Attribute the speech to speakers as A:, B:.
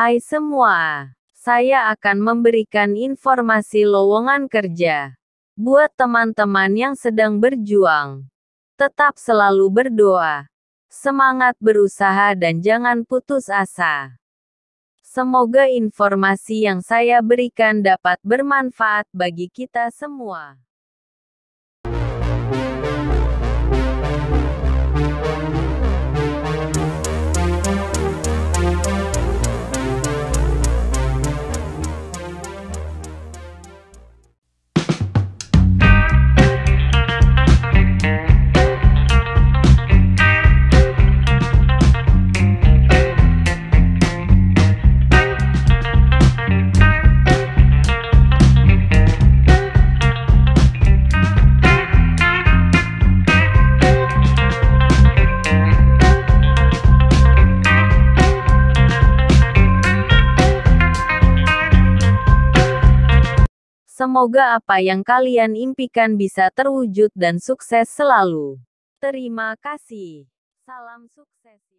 A: Hai semua, saya akan memberikan informasi lowongan kerja buat teman-teman yang sedang berjuang. Tetap selalu berdoa, semangat berusaha dan jangan putus asa. Semoga informasi yang saya berikan dapat bermanfaat bagi kita semua. Semoga apa yang kalian impikan bisa terwujud dan sukses selalu. Terima kasih. Salam sukses.